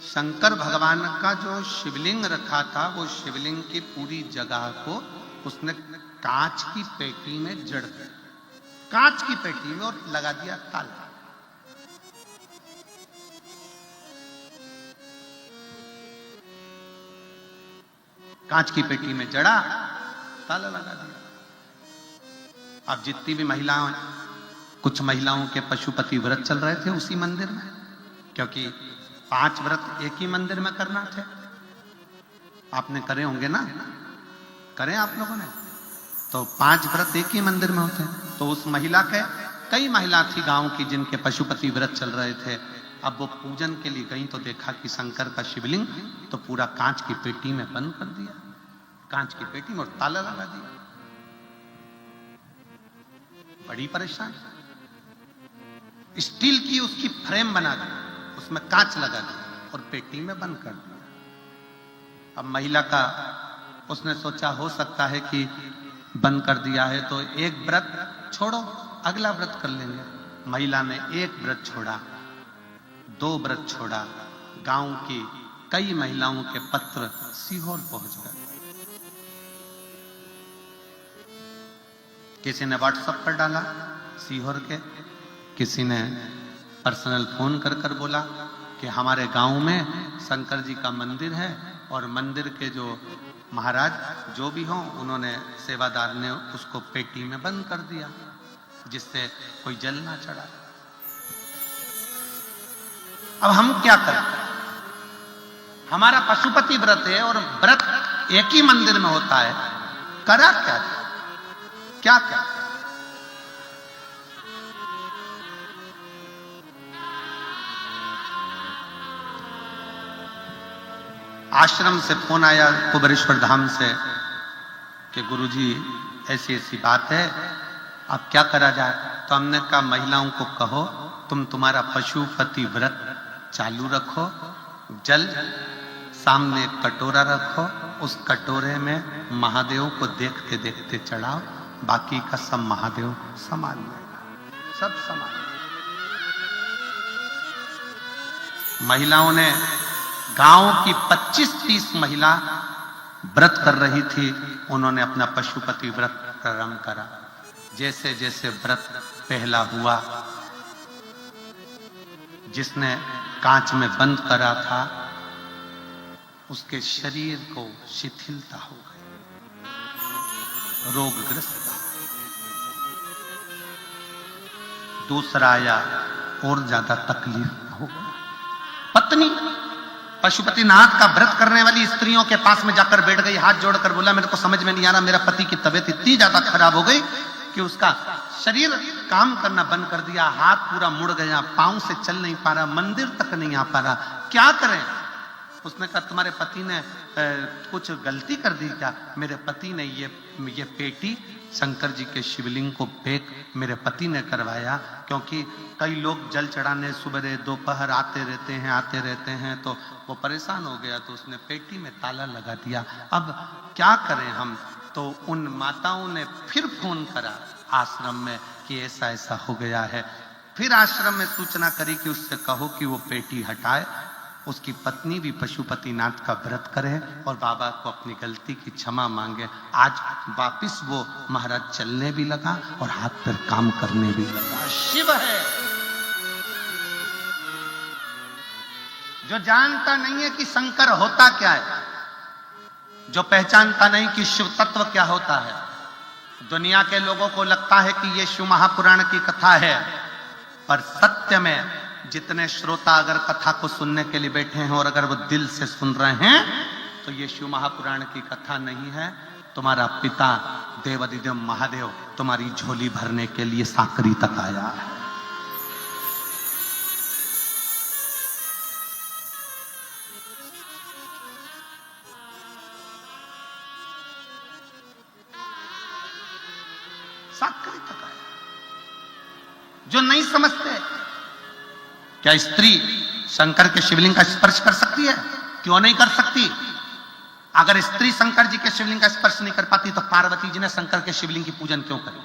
शंकर भगवान का जो शिवलिंग रखा था, वो शिवलिंग की पूरी जगह को उसने कांच की पेटी में जड़ दिया, कांच की पेटी में, और लगा दिया ताला। कांच की पेटी में जड़ा, ताला लगा दिया। अब जितनी भी महिलाएं, कुछ महिलाओं के पशुपति व्रत चल रहे थे उसी मंदिर में, क्योंकि 5 व्रत एक ही मंदिर में करना थे। आपने करे होंगे ना, करें आप लोगों ने, तो 5 व्रत एक ही मंदिर में होते हैं। तो उस महिला के, कई महिला थी गांव की जिनके पशुपति व्रत चल रहे थे, अब वो पूजन के लिए गई तो देखा कि शंकर का शिवलिंग तो पूरा कांच की पेटी में बंद कर दिया, कांच की पेटी में, और ताला लगा दिया। बड़ी परेशान, स्टील की उसकी फ्रेम बना दी, उसमें कांच लगा दिया और पेटी में बंद कर दिया। अब महिला का, उसने सोचा हो सकता है कि बंद कर दिया है तो एक व्रत छोड़ो, अगला व्रत कर लेंगे। महिला ने एक व्रत छोड़ा, 2 व्रत छोड़ा, गांव की कई महिलाओं के पत्र सीहोर पहुंच गए। किसी ने व्हाट्सएप पर डाला सीहोर के, किसी ने पर्सनल फोन कर बोला कि हमारे गांव में शंकर जी का मंदिर है और मंदिर के जो महाराज जो भी हों, उन्होंने, सेवादार ने उसको पेटी में बंद कर दिया जिससे कोई जल ना चढ़ा। अब हम क्या करें? हमारा पशुपति व्रत है और व्रत एक ही मंदिर में होता है, करा क्या क्या? आश्रम से फोन आया कुबेरेश्वर धाम से कि गुरुजी ऐसी ऐसी बात है, अब क्या करा जाए? तो हमने कहा महिलाओं को कहो तुम्हारा पशुपति व्रत चालू रखो, जल सामने एक कटोरा रखो, उस कटोरे में महादेव को देखते देखते चढ़ाओ, बाकी का सब महादेव संभाल लेगा, सब संभाल। महिलाओं ने, गांव की 25-30 महिला व्रत कर रही थी, उन्होंने अपना पशुपति व्रत प्रारंभ करा। जैसे जैसे व्रत पहला हुआ, जिसने कांच में बंद करा था उसके शरीर को शिथिलता हो गई, रोगग्रस्त था। दूसरा आया और ज्यादा तकलीफ हो गई। पत्नी पशुपतिनाथ का व्रत करने वाली स्त्रियों के पास में जाकर बैठ गई, हाथ जोड़कर बोला मेरे को समझ में नहीं आ रहा, मेरा पति की तबीयत इतनी ज्यादा खराब हो गई कि उसका शरीर काम करना बंद कर दिया, हाथ पूरा मुड़ गया, पांव से चल नहीं पा रहा, मंदिर तक नहीं आ पा रहा, क्या करें? उसने कहा तुम्हारे पति ने कुछ गलती कर दी क्या? मेरे पति ने ये पेटी शंकर जी के शिवलिंग को पैक मेरे पति ने करवाया, क्योंकि कई लोग जल चढ़ाने सुबह दोपहर आते रहते हैं तो वो परेशान हो गया, तो उसने पेटी में ताला लगा दिया। अब क्या करें हम? तो उन माताओं ने फिर फोन करा आश्रम में कि ऐसा ऐसा हो गया है। फिर आश्रम में सूचना करी कि उससे कहो कि वो पेटी हटाए, उसकी पत्नी भी पशुपतिनाथ का व्रत करे और बाबा को अपनी गलती की क्षमा मांगे। आज वापिस वो महाराज चलने भी लगा और हाथ पर काम करने भी लगा। शिव है जो जानता नहीं है कि शंकर होता क्या है, जो पहचानता नहीं कि शिव तत्व क्या होता है। दुनिया के लोगों को लगता है कि ये शिव महापुराण की कथा है, पर सत्य में जितने श्रोता अगर कथा को सुनने के लिए बैठे हैं और अगर वो दिल से सुन रहे हैं तो ये शिव महापुराण की कथा नहीं है। तुम्हारा पिता देवाधिदेव महादेव तुम्हारी झोली भरने के लिए साकरी तक आया है। साकरी तक आया। जो नहीं समझते, क्या स्त्री शंकर के शिवलिंग का स्पर्श कर सकती है? क्यों नहीं कर सकती? अगर स्त्री शंकर जी के शिवलिंग का स्पर्श नहीं कर पाती तो पार्वती जी ने शंकर के शिवलिंग की पूजन क्यों करी?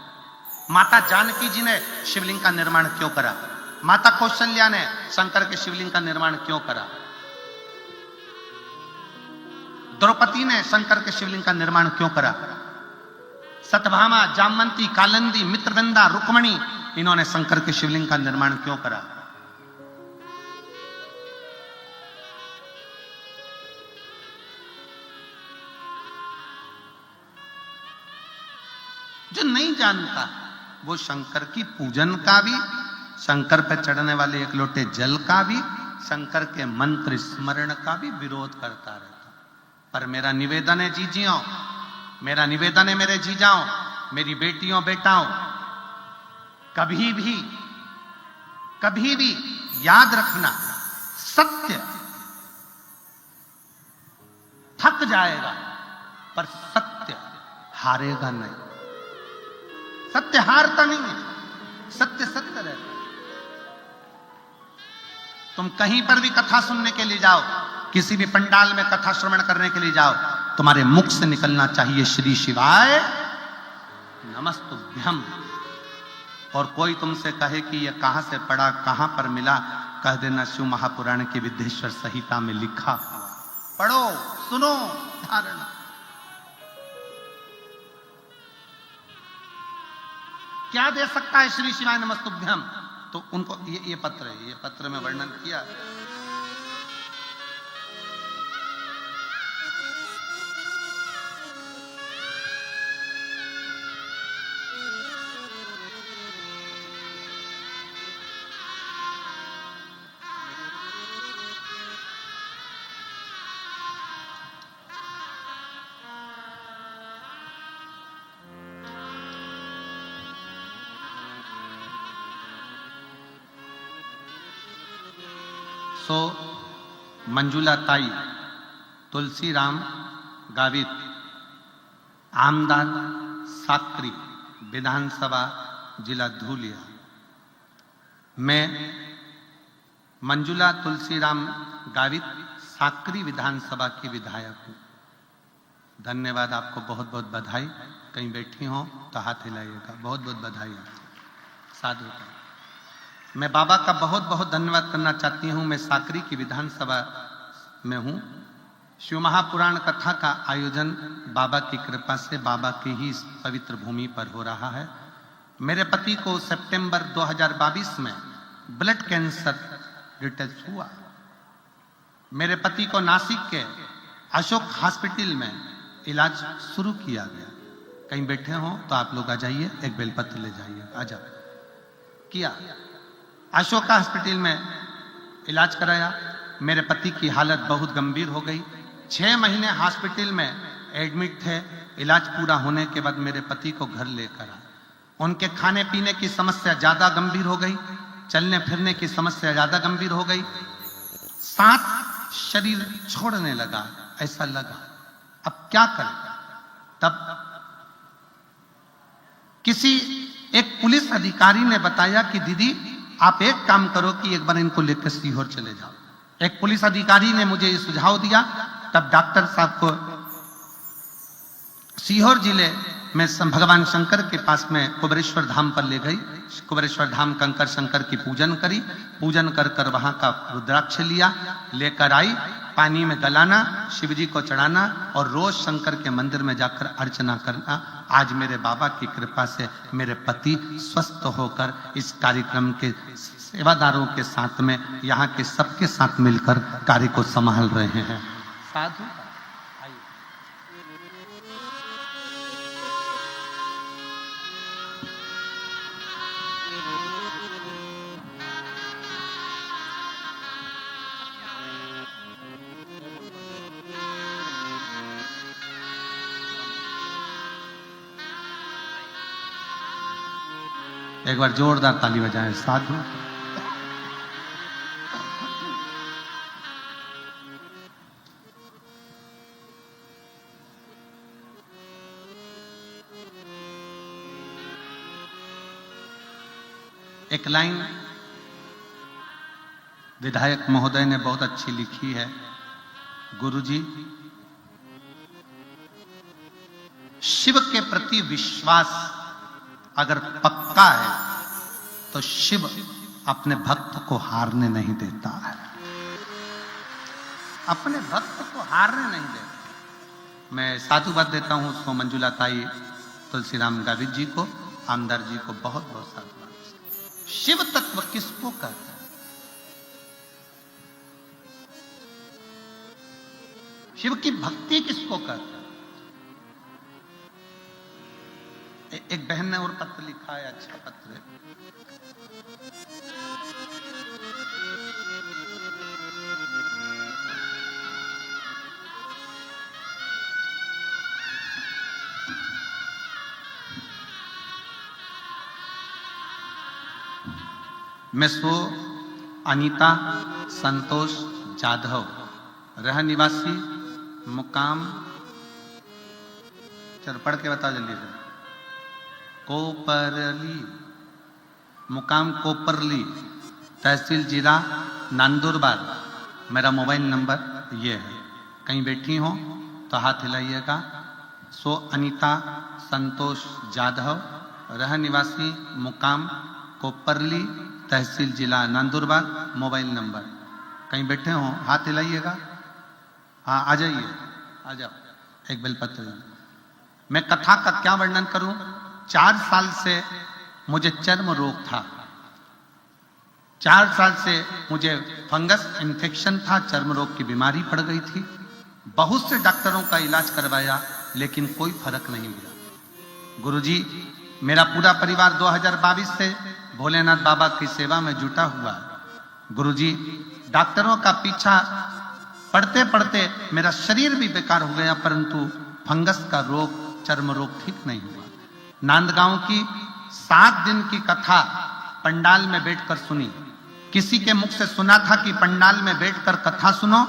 माता जानकी जी ने शिवलिंग का निर्माण क्यों करा? माता कौशल्या ने शंकर के शिवलिंग का निर्माण क्यों करा? द्रौपदी ने शंकर के शिवलिंग का निर्माण क्यों करा? सत्यभामा, जामवंती, कालिंदी, मित्रवृंदा, रुक्मणी, इन्होंने शंकर के शिवलिंग का निर्माण क्यों करा? जो नहीं जानता वो शंकर की पूजन का भी, शंकर पर चढ़ने वाले एक लोटे जल का भी, शंकर के मंत्र स्मरण का भी विरोध करता रहता। पर मेरा निवेदन है जीजियों, मेरा निवेदन है मेरे जीजाओं, मेरी बेटियों बेटाओं, कभी भी याद रखना, सत्य थक जाएगा पर सत्य हारेगा नहीं। सत्य हारता नहीं है, सत्य सत्य रहता। तुम कहीं पर भी कथा सुनने के लिए जाओ, किसी भी पंडाल में कथा श्रवण करने के लिए जाओ, तुम्हारे मुख से निकलना चाहिए श्री शिवाय नमस्तुभ्यम। और कोई तुमसे कहे कि यह कहां से पढ़ा, कहां पर मिला, कह देना शिव महापुराण की विद्येश्वर संहिता में लिखा। पढ़ो, सुनो, धारणा। क्या दे सकता है श्री शिवाय नमस्तुभ्यम? तो उनको ये पत्र है, ये पत्र में वर्णन किया। सो मंजुला ताई, तुलसीराम गावित, आमदार साकरी, विधानसभा जिला धूलिया। मैं मंजुला तुलसीराम गावित साकरी विधानसभा की विधायक हूँ। धन्यवाद, आपको बहुत बहुत बधाई। कहीं बैठी हो तो हाथ हिलाइएगा। बहुत बहुत बधाई आपको। साधु का मैं बाबा का बहुत बहुत धन्यवाद करना चाहती हूँ। मैं साकरी की विधानसभा में हूँ। शिव महापुराण कथा का आयोजन बाबा की कृपा से, बाबा की ही इस पवित्र भूमि पर हो रहा है। मेरे पति को सितंबर 2022 में ब्लड कैंसर डिटेस्ट हुआ। मेरे पति को नासिक के अशोक हॉस्पिटल में इलाज शुरू किया गया। कहीं बैठे हो तो आप लोग आ जाइए, एक बेलपत्र ले जाइए, आ जाओ। किया, अशोक हॉस्पिटल में इलाज कराया। मेरे पति की हालत बहुत गंभीर हो गई। 6 महीने हॉस्पिटल में एडमिट थे। इलाज पूरा होने के बाद मेरे पति को घर लेकर आए। उनके खाने पीने की समस्या ज्यादा गंभीर हो गई, चलने फिरने की समस्या ज्यादा गंभीर हो गई। साथ शरीर छोड़ने लगा, ऐसा लगा अब क्या करें। तब किसी एक पुलिस अधिकारी ने बताया कि दीदी आप एक काम करो कि एक बार इनको लेकर सीहोर चले जाओ। एक पुलिस अधिकारी ने मुझे ये सुझाव दिया। तब डॉक्टर साहब को सीहोर जिले में भगवान शंकर के पास में कुबेरेश्वर धाम पर ले गई। कुबेरेश्वर धाम कंकर शंकर की पूजन करी। पूजन कर कर वहां का रुद्राक्ष लिया, लेकर आई, पानी में गलाना, शिवजी को चढ़ाना और रोज शंकर के मंदिर में जाकर अर्चना करना। आज मेरे बाबा की कृपा से मेरे पति स्वस्थ होकर इस कार्यक्रम के सेवादारों के साथ में, यहाँ के सबके साथ मिलकर कार्य को संभाल रहे हैं। साधु एक बार जोरदार ताली बजाएं। साधु एक लाइन विधायक महोदय ने बहुत अच्छी लिखी है। गुरुजी, शिव के प्रति विश्वास अगर पक्का है तो शिव अपने भक्त को हारने नहीं देता है। अपने भक्त को हारने नहीं देता। मैं साधुवाद देता हूं सो मंजुला ताई, तुलसीराम गावित जी को, आमदार जी को बहुत बहुत साधुवाद। शिव तत्व किसको कहता है? शिव की भक्ति किसको कहता है? एक बहन ने और पत्र लिखा है, अच्छा पत्र है। मैं सो अनीता संतोष जाधव, रह निवासी, मुकाम, चल पढ़ के बता जल्दी से। कोपरली, मुकाम कोपरली, तहसील जिला नंदुरबार। मेरा मोबाइल नंबर ये है। कहीं बैठी हो तो हाथ हिलाइएगा। सो अनीता संतोष जाधव, रह निवासी, मुकाम कोपरली, तहसील जिला नंदुरबार, मोबाइल नंबर। कहीं बैठे हो हाथ हिलाइएगा। हाँ आ जाइए, आ जाओ। एक बेलपत्र। मैं कथा का क्या वर्णन करूं। 4 साल से मुझे चर्म रोग था। 4 साल से मुझे फंगस इन्फेक्शन था, चर्म रोग की बीमारी पड़ गई थी। बहुत से डॉक्टरों का इलाज करवाया लेकिन कोई फर्क नहीं मिला। गुरुजी, मेरा पूरा परिवार 2022 से भोलेनाथ बाबा की सेवा में जुटा हुआ है। गुरुजी, डॉक्टरों का पीछा पढ़ते पढ़ते मेरा शरीर भी बेकार हो गया, परंतु फंगस का रोग, चर्म रोग ठीक नहीं हुआ। नांदगांव की 7 दिन की कथा पंडाल में बैठकर सुनी। किसी के मुख से सुना था कि पंडाल में बैठकर कथा सुनो।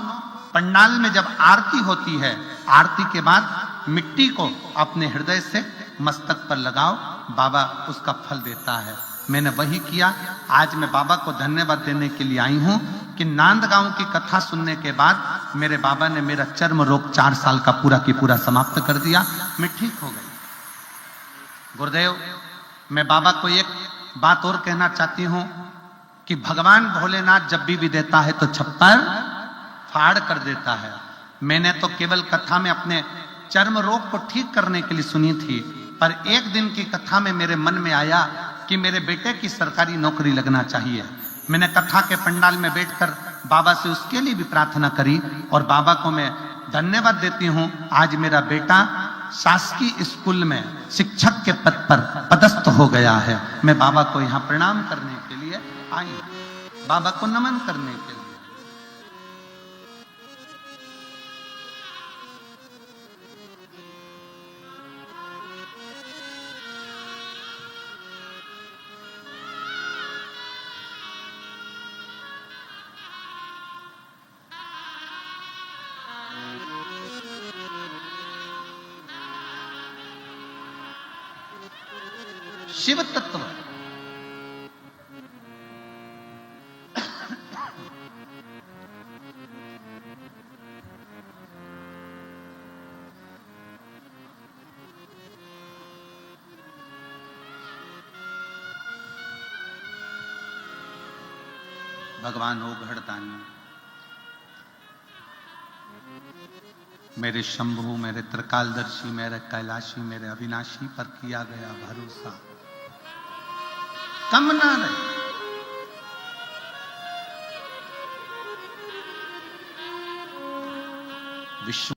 पंडाल में जब आरती होती है, आरती के बाद मिट्टी को अपने हृदय से मस्तक पर लगाओ, बाबा उसका फल देता है। मैंने वही किया। आज मैं बाबा को धन्यवाद देने के लिए आई हूं कि नांदगांव की कथा सुनने के बाद मेरे बाबा ने मेरा चर्म रोग 4 साल का पूरा की पूरा समाप्त कर दिया। मैं ठीक हो गई। गुरुदेव, मैं बाबा को एक बात और कहना चाहती हूं कि भगवान भोलेनाथ जब भी देता है तो छप्पर फाड़ कर देता है। मैंने तो केवल कथा में अपने चर्म रोग को ठीक करने के लिए सुनी थी, पर एक दिन की कथा में मेरे मन में आया कि मेरे बेटे की सरकारी नौकरी लगना चाहिए। मैंने कथा के पंडाल में बैठकर बाबा से उसके लिए भी प्रार्थना करी और बाबा को मैं धन्यवाद देती हूं। आज मेरा बेटा शासकीय स्कूल में शिक्षक के पद पर पदस्थ हो गया है। मैं बाबा को यहां प्रणाम करने के लिए आई हूं, बाबा को नमन करने के लिए। शिव तत्व भगवान हो घड़दानी, मेरे शंभु, मेरे त्रिकालदर्शी, मेरे कैलाशी, मेरे अविनाशी पर किया गया भरोसा कम ना रहे। विश्व